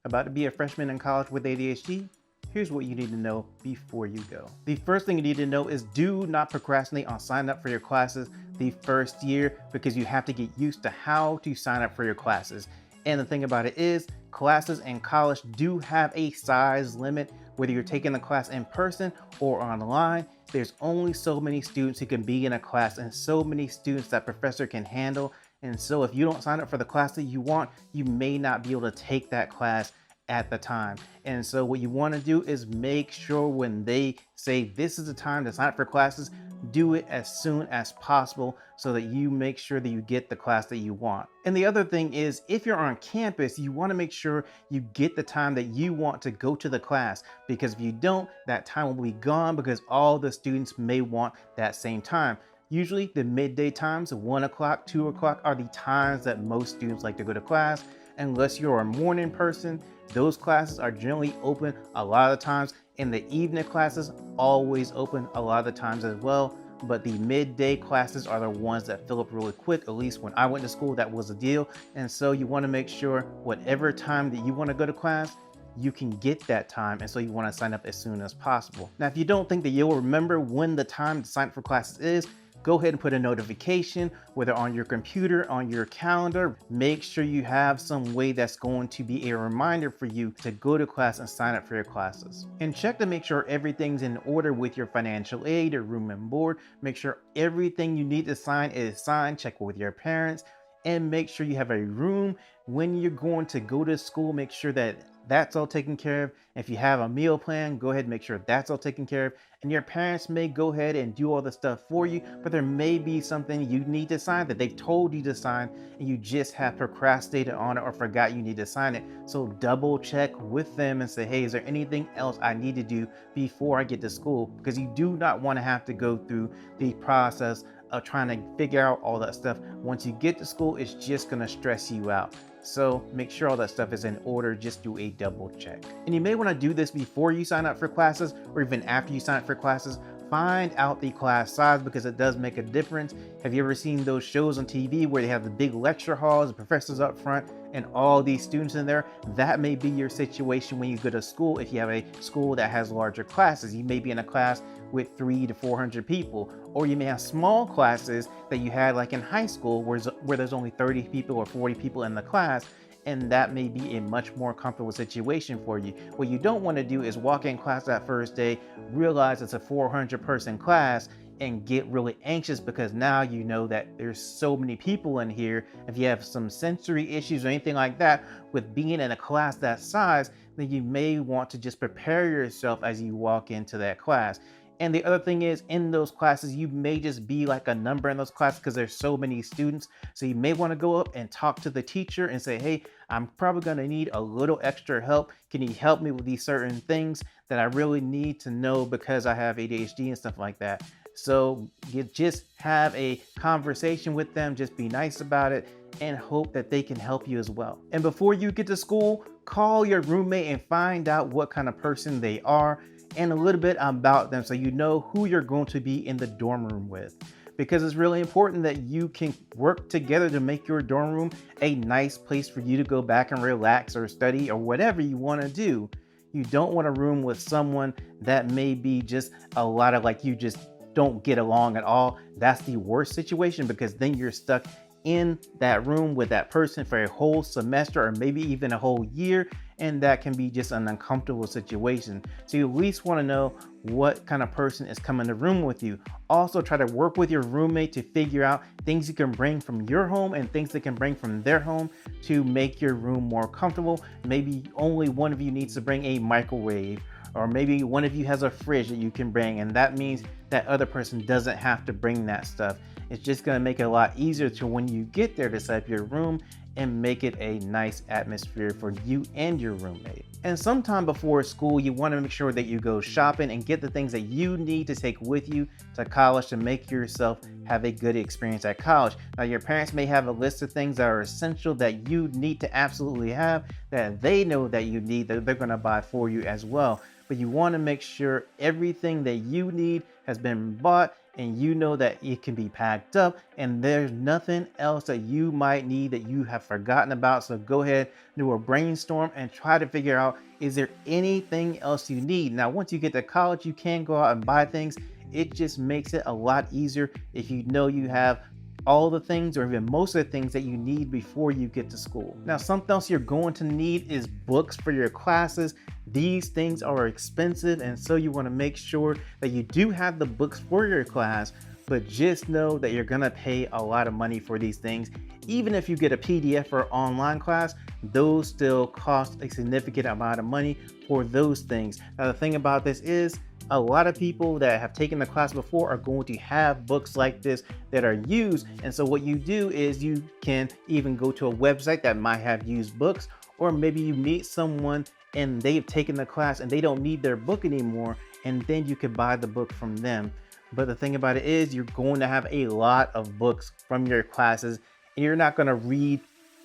About to be a freshman in college with ADHD? Here's what you need to know before you go. The first thing you need to know is do not procrastinate on signing up for your classes the first year, because you have to get used to how to sign up for your classes. And the thing about it is, classes in college do have a size limit. Whether you're taking the class in person or online, there's only so many students who can be in a class and so many students that professor can handle. And so if you don't sign up for the class that you want, you may not be able to take that class at the time. And so what you want to do is make sure when they say this is the time to sign up for classes, do it as soon as possible so that you make sure that you get the class that you want. And the other thing is, if you're on campus, you want to make sure you get the time that you want to go to the class, because if you don't, that time will be gone because all the students may want that same time. Usually the midday times, 1 o'clock, 2 o'clock, are the times that most students like to go to class. Unless you're a morning person, those classes are generally open a lot of the times, and the evening classes always open a lot of the times as well. But the midday classes are the ones that fill up really quick. At least when I went to school, that was the deal. And so you want to make sure whatever time that you want to go to class, you can get that time, and so you want to sign up as soon as possible. Now, if you don't think that you'll remember when the time to sign up for classes is, go ahead and put a notification, whether on your computer, on your calendar. Make sure you have some way that's going to be a reminder for you to go to class and sign up for your classes. And check to make sure everything's in order with your financial aid, your room and board. Make sure everything you need to sign is signed. Check with your parents, and make sure you have a room when you're going to go to school. Make sure that that's all taken care of. If you have a meal plan, go ahead and make sure that's all taken care of. And your parents may go ahead and do all the stuff for you, but there may be something you need to sign that they've told you to sign and you just have procrastinated on it or forgot you need to sign it. So double check with them and say, hey, is there anything else I need to do before I get to school? Because you do not want to have to go through the process of trying to figure out all that stuff. Once you get to school, it's just going to stress you out. So make sure all that stuff is in order. Just do a double check. And you may want to do this before you sign up for classes, or even after you sign up for classes. Find out the class size, because it does make a difference. Have you ever seen those shows on TV where they have the big lecture halls, the professors up front, and all these students in there? That may be your situation when you go to school. If you have a school that has larger classes, you may be in a class with 300 to 400 people, or you may have small classes that you had like in high school where there's only 30 people or 40 people in the class, and that may be a much more comfortable situation for you. What you don't want to do is walk in class that first day, realize it's a 400 person class, and get really anxious because now you know that there's so many people in here. If you have some sensory issues or anything like that with being in a class that size, then you may want to just prepare yourself as you walk into that class. And the other thing is, in those classes, you may just be like a number in those classes because there's so many students. So you may want to go up and talk to the teacher and say, hey, I'm probably going to need a little extra help. Can you help me with these certain things that I really need to know because I have ADHD and stuff like that? So you just have a conversation with them, just be nice about it, and hope that they can help you as well. And before you get to school, call your roommate and find out what kind of person they are and a little bit about them, so you know who you're going to be in the dorm room with. Because it's really important that you can work together to make your dorm room a nice place for you to go back and relax or study or whatever you want to do. You don't want a room with someone that may be just a lot of like you just don't get along at all. That's the worst situation, because then you're stuck in that room with that person for a whole semester or maybe even a whole year, and that can be just an uncomfortable situation. So you at least want to know what kind of person is coming to room with you. Also, try to work with your roommate to figure out things you can bring from your home and things they can bring from their home to make your room more comfortable. Maybe only one of you needs to bring a microwave, or maybe one of you has a fridge that you can bring, and that means that other person doesn't have to bring that stuff. It's just going to make it a lot easier to when you get there to set up your room and make it a nice atmosphere for you and your roommate. And sometime before school, you want to make sure that you go shopping and get the things that you need to take with you to college to make yourself have a good experience at college. Now, your parents may have a list of things that are essential that you need to absolutely have, that they know that you need, that they're going to buy for you as well. But you want to make sure everything that you need has been bought and you know that it can be packed up and there's nothing else that you might need that you have forgotten about. So go ahead, do a brainstorm and try to figure out, is there anything else you need? Now, once you get to college, you can go out and buy things. It just makes it a lot easier if you know you have all the things or even most of the things that you need before you get to school. Now, something else you're going to need is books for your classes. These things are expensive, and so you want to make sure that you do have the books for your class, but just know that you're gonna pay a lot of money for these things. Even if you get a PDF or online class, those still cost a significant amount of money for those things. Now, the thing about this is, a lot of people that have taken the class before are going to have books like this that are used. And so what you do is you can even go to a website that might have used books, or maybe you meet someone and they've taken the class and they don't need their book anymore, and then you can buy the book from them. But the thing about it is, you're going to have a lot of books from your classes and you're not going to read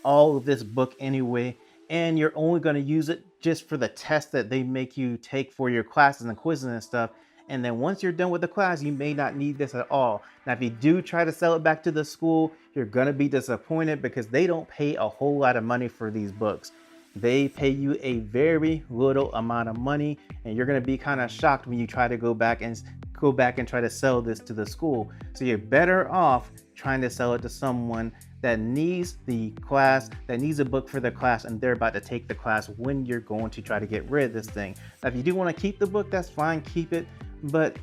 all of this book anyway, and you're only going to use it just for the test that they make you take for your classes and quizzes and stuff. And then once you're done with the class, you may not need this at all. Now, if you do try to sell it back to the school, you're going to be disappointed because they don't pay a whole lot of money for these books. They pay you a very little amount of money, and you're going to be kind of shocked when you try to go back and try to sell this to the school. So you're better off trying to sell it to someone that needs the class, that needs a book for the class, and they're about to take the class when you're going to try to get rid of this thing. Now, if you do want to keep the book, that's fine, keep it. But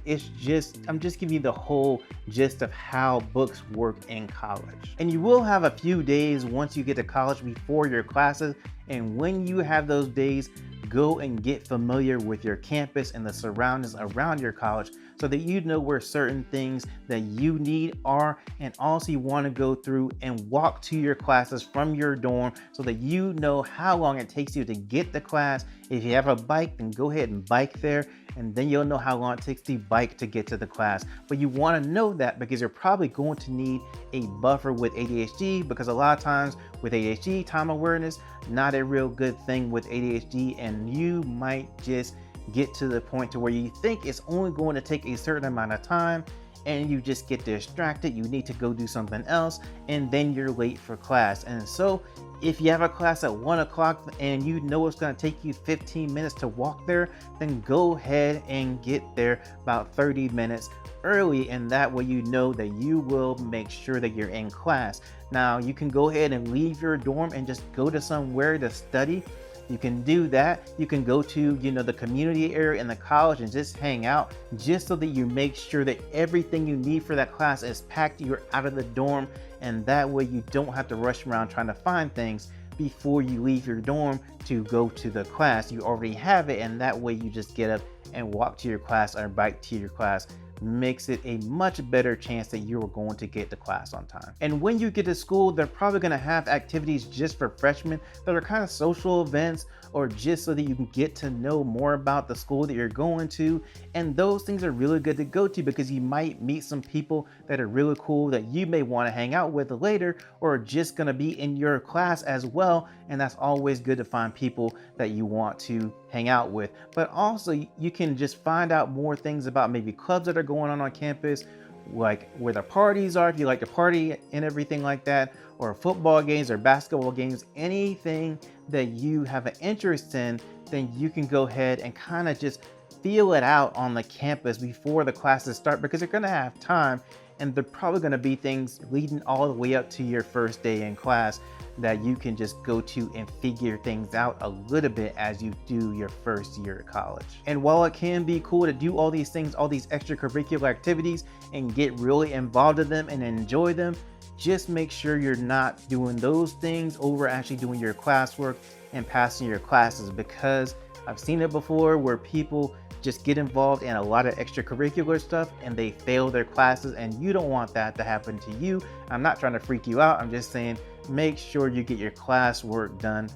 I'm just giving you the whole gist of how books work in college. And you will have a few days once you get to college before your classes. And when you have those days, go and get familiar with your campus and the surroundings around your college so that you know where certain things that you need are. And also you want to go through and walk to your classes from your dorm so that you know how long it takes you to get to class. If you have a bike, then go ahead and bike there, and then you'll know how long it takes the bike to get to the class. But you want to know that because you're probably going to need a buffer with ADHD, because a lot of times with ADHD, time awareness, not a real good thing with ADHD, and you might just get to the point to where you think it's only going to take a certain amount of time and you just get distracted. You need to go do something else, and then you're late for class. And so if you have a class at 1 o'clock and you know it's going to take you 15 minutes to walk there, then go ahead and get there about 30 minutes early, and that way you know that you will make sure that you're in class. Now, you can go ahead and leave your dorm and just go to somewhere to study. You can do that. You can go to, the community area in the college and just hang out, just so that you make sure that everything you need for that class is packed. You're out of the dorm, and that way you don't have to rush around trying to find things before you leave your dorm to go to the class. You already have it, and that way you just get up and walk to your class or bike to your class. Makes it a much better chance that you are going to get to class on time. And when you get to school, they're probably going to have activities just for freshmen that are kind of social events, or just so that you can get to know more about the school that you're going to. And those things are really good to go to because you might meet some people that are really cool that you may want to hang out with later, or just going to be in your class as well. And that's always good to find people that you want to hang out with. But also you can just find out more things about maybe clubs that are going on campus, like where the parties are, if you like to party and everything like that, or football games or basketball games, anything that you have an interest in, then you can go ahead and kind of just feel it out on the campus before the classes start, because you're going to have time, and they're probably going to be things leading all the way up to your first day in class that you can just go to and figure things out a little bit as you do your first year of college. And while it can be cool to do all these things, all these extracurricular activities, and get really involved in them and enjoy them, just make sure you're not doing those things over actually doing your classwork and passing your classes, because I've seen it before where people just get involved in a lot of extracurricular stuff and they fail their classes, and you don't want that to happen to you. I'm not trying to freak you out. I'm just saying, make sure you get your classwork done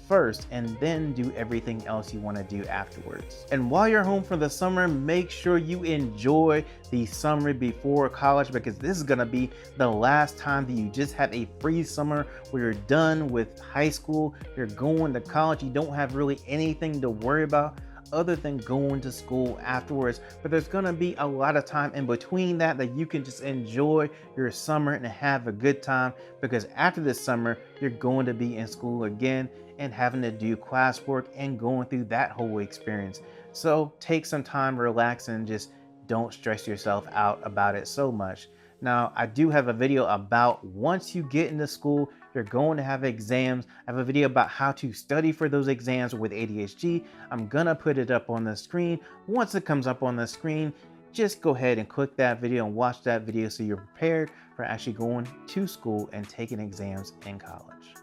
first and then do everything else you want to do afterwards. And while you're home for the summer, make sure you enjoy the summer before college, because this is going to be the last time that you just have a free summer where you're done with high school, you're going to college, you don't have really anything to worry about other than going to school afterwards. But there's gonna be a lot of time in between that you can just enjoy your summer and have a good time, because after this summer, you're going to be in school again and having to do classwork and going through that whole experience. So take some time, relax, and just don't stress yourself out about it so much. Now, I do have a video about once you get into school, you're going to have exams. I have a video about how to study for those exams with ADHD. I'm gonna put it up on the screen. Once it comes up on the screen, just go ahead and click that video and watch that video so you're prepared for actually going to school and taking exams in college.